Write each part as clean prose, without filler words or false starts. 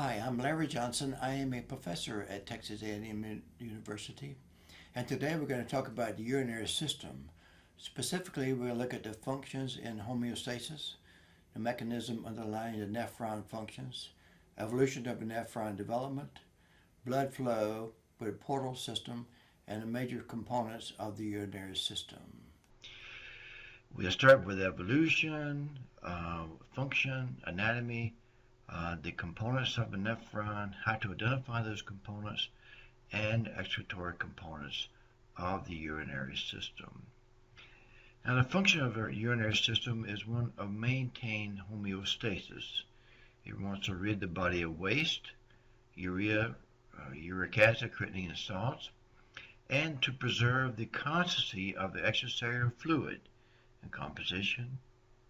Hi, I'm Larry Johnson. I am a professor at Texas A&M University, and today we're going to talk about the urinary system. Specifically, we're going to look at the functions in homeostasis, the mechanism underlying the nephron functions, evolution of the nephron development, blood flow with a portal system, and the major components of the urinary system. We'll start with evolution, function, anatomy, the components of a nephron, how to identify those components, and excretory components of the urinary system. Now, the function of our urinary system is one of maintain homeostasis. It wants to rid the body of waste, urea, uric acid, creatinine, and salts, and to preserve the constancy of the extracellular fluid and composition,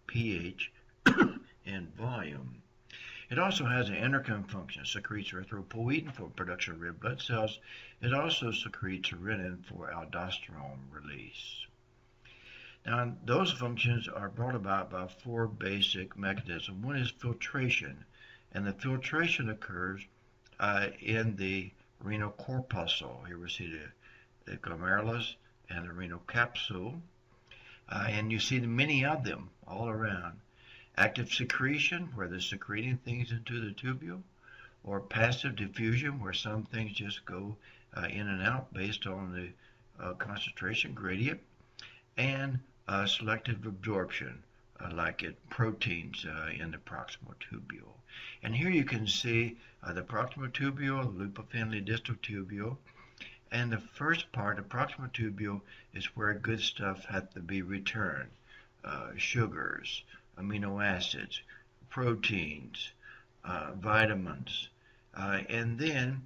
pH, and volume. It also has an endocrine function, secretes erythropoietin for production of red blood cells. It also secretes renin for aldosterone release. Now, those functions are brought about by four basic mechanisms. One is filtration, and the filtration occurs in the renal corpuscle. Here we see the glomerulus and the renal capsule, and you see many of them all around. Active secretion, where they're secreting things into the tubule, or passive diffusion, where some things just go in and out based on the concentration gradient, and selective absorption, like proteins in the proximal tubule. And here you can see the proximal tubule, the loop of Henle distal tubule, and the first part, the proximal tubule, is where good stuff has to be returned, sugars, amino acids, proteins, vitamins, and then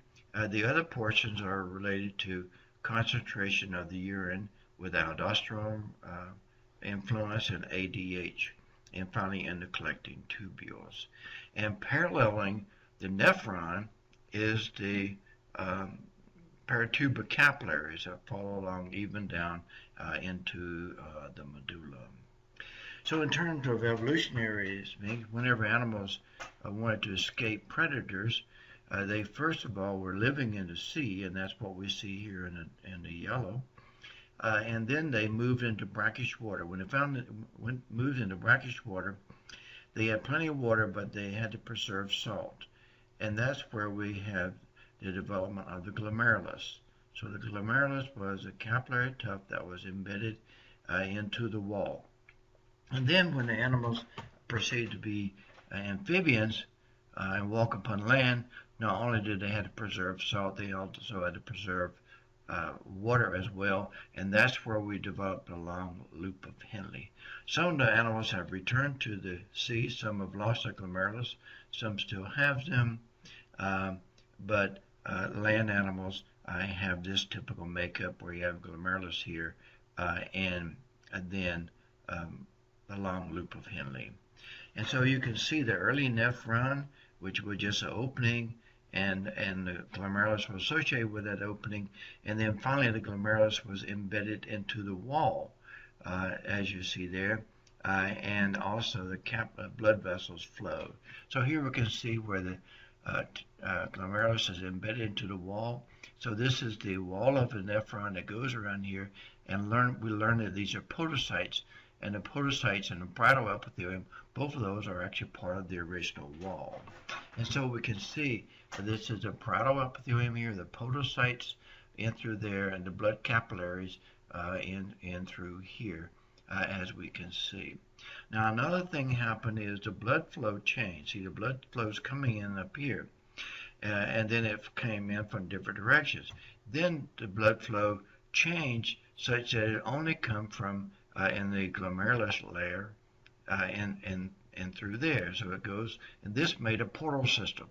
the other portions are related to concentration of the urine with aldosterone influence and ADH, and finally in the collecting tubules. And paralleling the nephron is the peritubular capillaries that follow along even down into the medulla. So in terms of evolutionary, whenever animals wanted to escape predators, they first of all were living in the sea, and that's what we see here in the yellow. And then they moved into brackish water. When they moved into brackish water, they had plenty of water, but they had to preserve salt. And that's where we have the development of the glomerulus. So the glomerulus was a capillary tuft that was embedded into the wall. And then when the animals proceeded to be amphibians and walk upon land, not only did they have to preserve salt, they also had to preserve water as well, and that's where we developed a long loop of Henle. Some of the animals have returned to the sea, some have lost their glomerulus, some still have them, but land animals have this typical makeup where you have glomerulus here and then the long loop of Henle. And so you can see the early nephron, which was just an opening, and the glomerulus was associated with that opening, and then finally the glomerulus was embedded into the wall, as you see there, and also the blood vessels flow. So here we can see where the glomerulus is embedded into the wall. So this is the wall of the nephron that goes around here, and we learn that these are podocytes, and the podocytes and the parietal epithelium, both of those are actually part of the original wall. And so we can see that this is the parietal epithelium here, the podocytes in through there, and the blood capillaries in through here, as we can see. Now another thing happened is the blood flow changed. See, the blood flow is coming in up here, and then it came in from different directions. Then the blood flow changed such that it only come from in the glomerulus layer and through there. So it goes, and this made a portal system.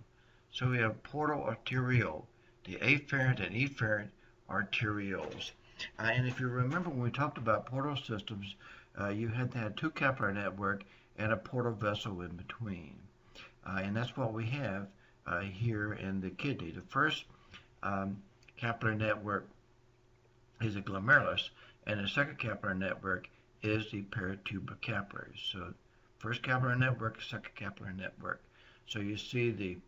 So we have portal arteriole, the afferent and efferent arterioles. And if you remember when we talked about portal systems, you had to have two capillary network and a portal vessel in between. And that's what we have here in the kidney. The first capillary network is the glomerulus, and the second capillary network is the peritubular capillaries. So first capillary network, second capillary network. So you see the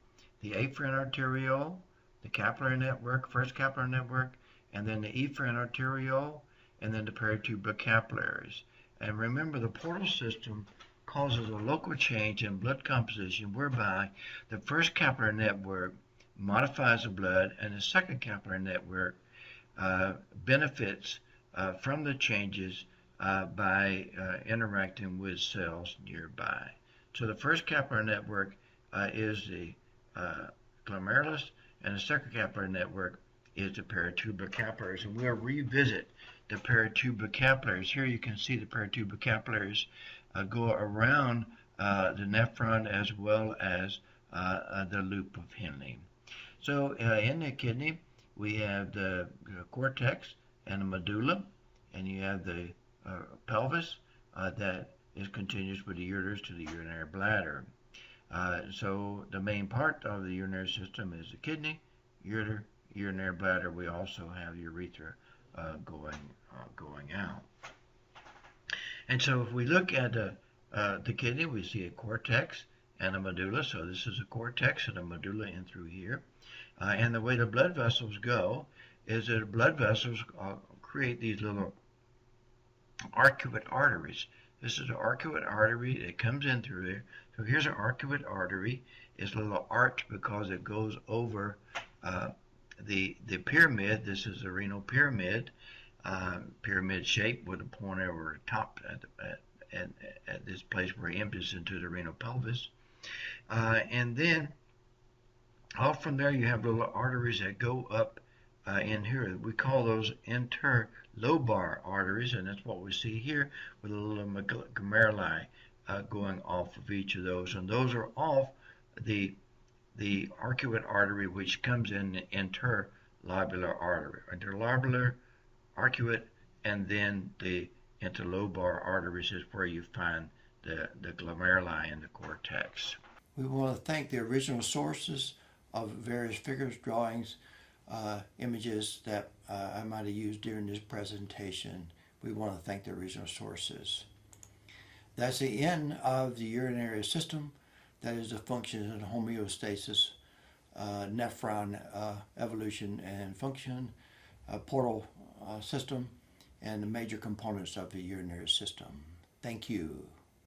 the afferent arteriole, the capillary network, first capillary network, and then the efferent arteriole, and then the peritubular capillaries. And remember, the portal system causes a local change in blood composition whereby the first capillary network modifies the blood and the second capillary network benefits from the changes by interacting with cells nearby. So the first capillary network is the glomerulus, and the second capillary network is the peritubular capillaries. And we'll revisit the peritubular capillaries. Here you can see the peritubular capillaries go around the nephron as well as the loop of Henle. So in the kidney, we have the cortex and the medulla, and you have the pelvis that is continuous with the ureters to the urinary bladder. So the main part of the urinary system is the kidney, ureter, urinary bladder. We also have urethra going out. And so if we look at the kidney, we see a cortex and a medulla. So this is a cortex and a medulla in through here. And the way the blood vessels go is that blood vessels create these little arcuate arteries. This is an arcuate artery that comes in through there. So here's an arcuate artery. It's a little arch because it goes over the pyramid. This is the renal pyramid, pyramid shape with a point over the top at this place where it empties into the renal pelvis. And then off from there you have little arteries that go up in here. We call those interlobar arteries, and that's what we see here with a little glomeruli going off of each of those. And those are off the arcuate artery, which comes in the interlobular artery. Interlobular, arcuate, and then the interlobar arteries is where you find the glomeruli in the cortex. We want to thank the original sources of various figures, drawings, images that I might have used during this presentation. We want to thank the original sources. That's the end of the urinary system. That is the functions of homeostasis, nephron evolution and function, portal system, and the major components of the urinary system. Thank you.